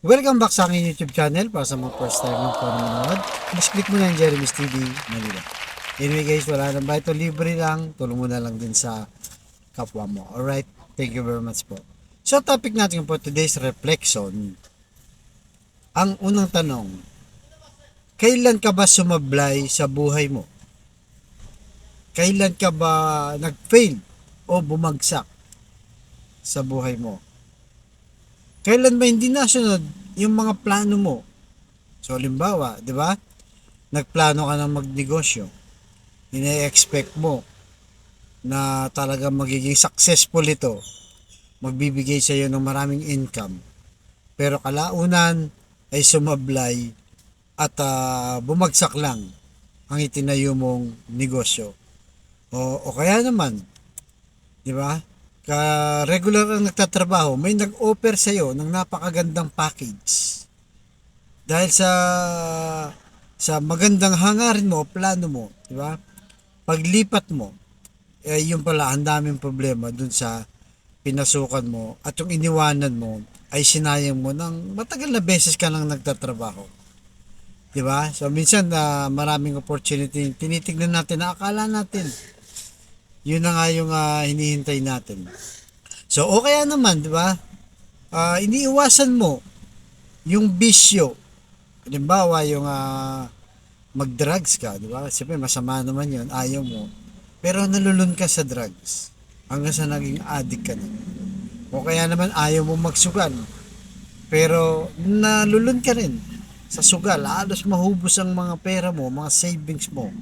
Welcome back sa aking YouTube channel. Para sa mga first time mo po na manood, please click mo na yung Jeremy's TV Manila. Anyway guys, wala nang ba ito, libre lang. Tulong mo na lang din sa kapwa mo. Alright, thank you very much po. So topic natin po today's reflection. Ang unang tanong, kailan ka ba sumablay sa buhay mo? Kailan ka ba nag-fail o bumagsak sa buhay mo? Kailan ba hindi nasunod yung mga plano mo? So, halimbawa, di ba? Nagplano ka ng magnegosyo. Ine-expect mo na talagang magiging successful ito. Magbibigay sa iyo ng maraming income. Pero kalaunan ay sumablay at bumagsak lang ang itinayo mong negosyo. O kaya naman, di ba? Regular ang nagtatrabaho, may nag-offer sa iyo ng napakagandang package. Dahil sa magandang hangarin mo, plano mo, di ba? Paglipat mo, yung pala ang daming problema dun sa pinasukan mo at yung iniwanan mo ay sinayang mo ng matagal na beses ka lang nagtatrabaho. Di ba? So minsan maraming opportunity tinitignan natin na akala natin yun na nga yung hinihintay natin. So, o kaya naman, di ba? Iniiwasan mo yung bisyo. Halimbawa, yung mag-drugs ka, di ba? Siyempre, masama naman yun. Ayaw mo. Pero nalulun ka sa drugs. Hanggang sa naging addict ka na. O kaya naman, ayaw mo magsugal. Pero nalulun ka rin sa sugal. Halos mahubos ang mga pera mo, mga savings mo.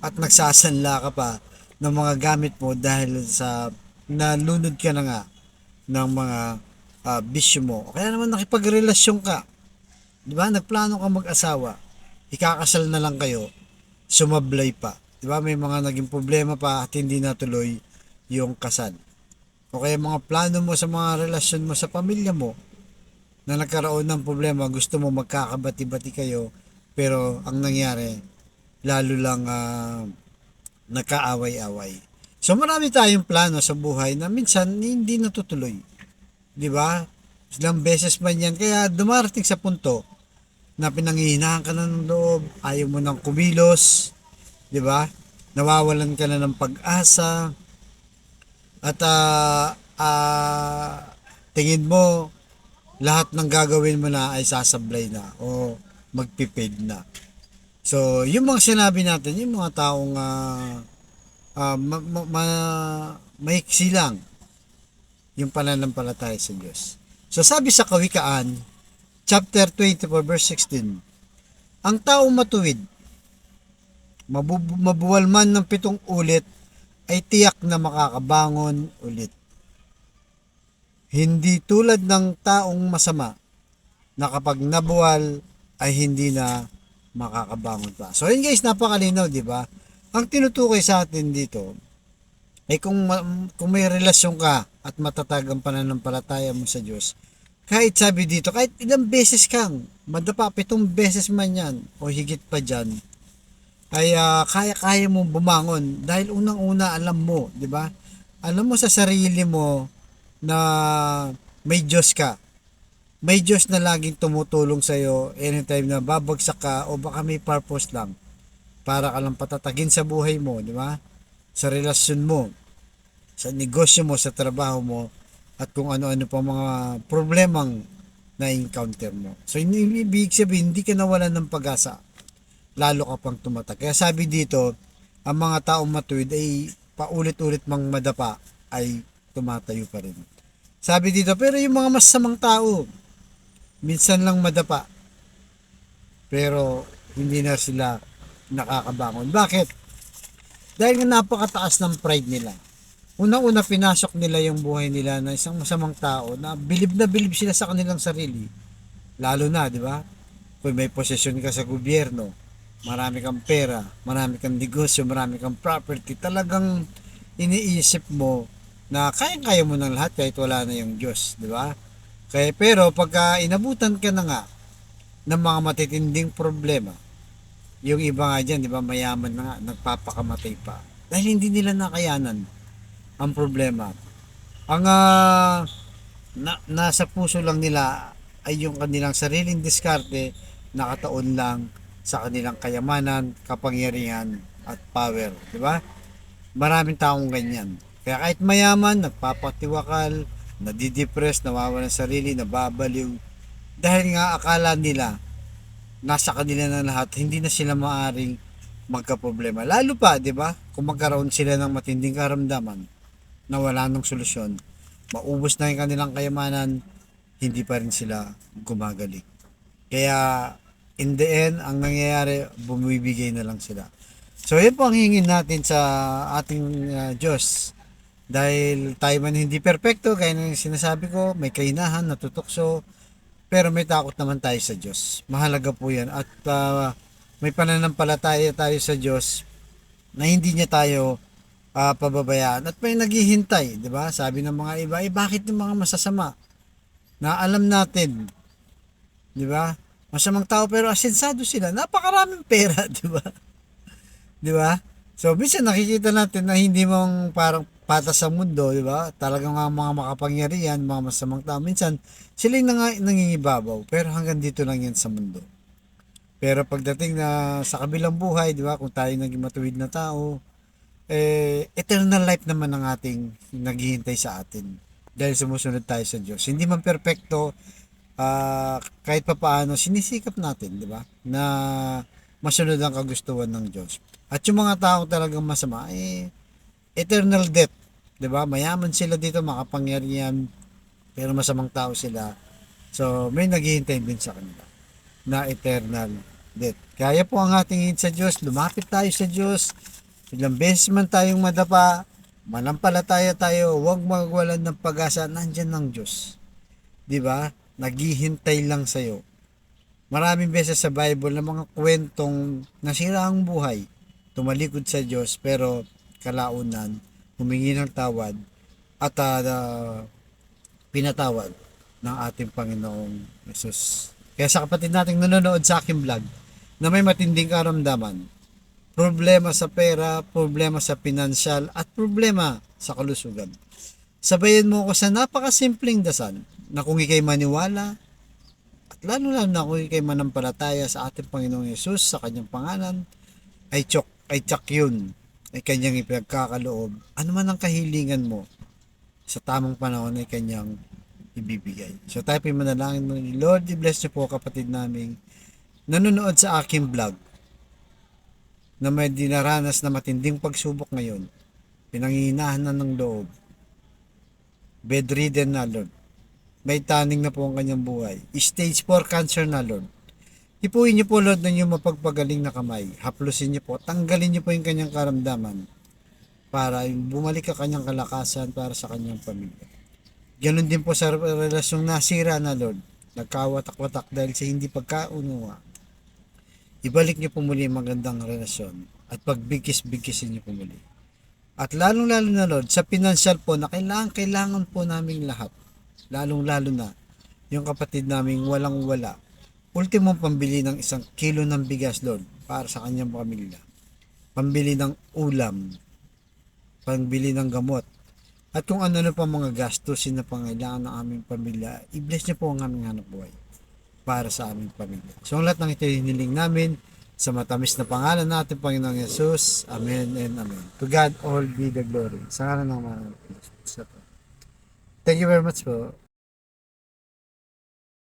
At nagsasanla ka pa ng mga gamit mo dahil sa nalunod ka na nga ng mga bisyo mo. O kaya naman nakipagrelasyon ka. Di ba? Nagplano ka mag-asawa. Ikakasal na lang kayo. Sumablay pa. Di ba? May mga naging problema pa at hindi natuloy yung kasal. O kaya mga plano mo sa mga relasyon mo sa pamilya mo na nagkaroon ng problema, gusto mo magkakabati-bati kayo, pero ang nangyari, lalo lang nagkaaway-away. So marami tayong plano sa buhay na minsan hindi natutuloy. Di ba? Ilang beses man yan. Kaya dumarating sa punto na pinanghihinahan ka na ng loob, ayaw mo ng kumilos, di ba? Nawawalan ka na ng pag-asa, at tingin mo lahat ng gagawin mo na ay sasablay na o magpipid na. So, yung mga sinabi natin, yung mga taong maiksi lang yung pananampalataya sa Diyos. So, sabi sa Kawikaan, chapter 24, verse 16, ang taong matuwid, mabuwal man ng 7 ulit, ay tiyak na makakabangon ulit. Hindi tulad ng taong masama, na kapag nabuwal, ay hindi na makakabangon pa. So yun guys, napakalinaw, di ba? Ang tinutukoy sa atin dito ay kung may relasyon ka at matatag ang pananampalataya mo sa Diyos, kahit sabi dito, kahit ilang beses kang madapa, 7 beses man yan o higit pa dyan, ay kaya-kaya mong bumangon dahil unang-una alam mo, di ba? Alam mo sa sarili mo na may Diyos ka. May Diyos na laging tumutulong sa iyo anytime na babagsak ka o baka may purpose lang para ka lang patatagin sa buhay mo, di ba? Sa relasyon mo, sa negosyo mo, sa trabaho mo, at kung ano-ano pa mga problemang na-encounter mo. So, ibig sabihin, hindi ka nawalan ng pag-asa. Lalo ka pang tumatag. Kaya sabi dito, ang mga taong matuwid ay paulit-ulit mang madapa ay tumatayo pa rin. Sabi dito, pero yung mga masamang tao, minsan lang madapa, pero hindi na sila nakakabangon. Bakit? Dahil nga napakataas ng pride nila. Unang-una pinasok nila yung buhay nila na isang masamang tao na bilib sila sa kanilang sarili. Lalo na, di ba? Kung may posisyon ka sa gobyerno, marami kang pera, marami kang negosyo, marami kang property, talagang iniisip mo na kaya-kaya mo ng lahat kahit wala na yung Diyos, di ba? Kaya pero pagka inabutan ka na nga ng mga matitinding problema, yung iba nga dyan, di ba, mayaman na nga, nagpapakamatay pa. Dahil hindi nila nakayanan ang problema. Ang nasa puso lang nila ay yung kanilang sariling diskarte nakataon lang sa kanilang kayamanan, kapangyarihan at power, di ba? Maraming taong ganyan. Kaya kahit mayaman, nagpapatiwakal, nadidepress, nawawalan ng sarili, nababaliw. Dahil nga akala nila, nasa kanila na lahat, hindi na sila maaring magkaproblema. Lalo pa, di ba? Kung magkaroon sila ng matinding karamdaman na wala nang solusyon, maubos na yung kanilang kayamanan, hindi pa rin sila gumagaling. Kaya, in the end, ang nangyayari, bumibigay na lang sila. So, yun po ang hingin natin sa ating Diyos. Dahil tayo man hindi perpekto, gaya ng sinasabi ko, may kainahan, natutokso, pero may takot naman tayo sa Diyos. Mahalaga po yan. At may pananampalataya tayo sa Diyos na hindi niya tayo pababayaan. At may naghihintay, di ba? Sabi ng mga iba, bakit yung mga masasama? Na alam natin, di ba? Masamang tao pero asensado sila. Napakaraming pera, di ba? Di ba? So, minsan nakikita natin na hindi mong parang patas sa mundo, di ba? Talagang mga makapangyarihan, mga masamang tao. Minsan, sila yung nangingibabaw. Pero hanggang dito lang yan sa mundo. Pero pagdating na sa kabilang buhay, di ba? Kung tayo naging matuwid na tao, eternal life naman ang ating naghihintay sa atin. Dahil sumusunod tayo sa Diyos. Hindi man perfecto, kahit pa paano, sinisikap natin, di ba? Na masunod ang kagustuhan ng Diyos. At yung mga tao talagang masama, eternal death. 'Di ba? Mayaman sila dito, makapangyarihan, pero masamang tao sila. So, may naghihintay din sa kanila na eternal death. Kaya po ang ating hingin sa Diyos, lumapit tayo sa Diyos. Ilang beses man tayong madapa, manampalataya tayo, huwag magwalan ng pag-asa, nandyan ng Diyos. 'Di ba? Naghihintay lang sa iyo. Maraming beses sa Bible na mga kwentong nasira ang buhay, tumalikod sa Diyos, pero kalaunan, humingi ng tawad at pinatawad ng ating Panginoong Jesus. Kaya sa kapatid nating nanonood sa aking vlog na may matinding karamdaman, problema sa pera, problema sa pinansyal, at problema sa kalusugan, sabayan mo ko sa napakasimpleng dasal na kung ikay maniwala, at lalo na kung ikay manampalataya sa ating Panginoong Jesus sa kanyang pangalan, ay tsak yun, ay kanyang ipagkakaloob. Ano man ang kahilingan mo, sa tamang panahon ay kanyang ibibigay. So tayo po manalangin mo, Lord, i-bless niyo po kapatid naming nanonood sa aking vlog na may dinaranas na matinding pagsubok ngayon, pinangihinahan na ng loob, bedridden na, Lord. May taning na po ang kanyang buhay. Stage 4 cancer na, Lord. Ipuin niyo po, Lord, ng iyong mapagpagaling na kamay. Haplusin niyo po, tanggalin niyo po yung kanyang karamdaman para bumalik ka kanyang kalakasan para sa kanyang pamilya. Ganon din po sa relasyong nasira na, Lord. Nagkawatak-watak dahil sa hindi pagkaunawa. Ibalik niyo po muli ang magandang relasyon at pagbigkis-bigkisin niyo po muli. At lalong-lalo na, Lord, sa pinansyal po na kailangan po naming lahat. Lalong-lalo na yung kapatid naming walang-wala. Ultimong pambili ng 1 kilo ng bigas, Lord, para sa kanyang pamilya. Pambili ng ulam, pambili ng gamot, at kung ano pa mga gastusin na pangailangan ng aming pamilya, i-bless niyo po ang aming hanap buhay para sa aming pamilya. So ang lahat ng ito hiniling namin sa matamis na pangalan natin, Panginoong Yesus. Amen and amen. To God all be the glory. Sa ngalan ng mga Thank you very much po.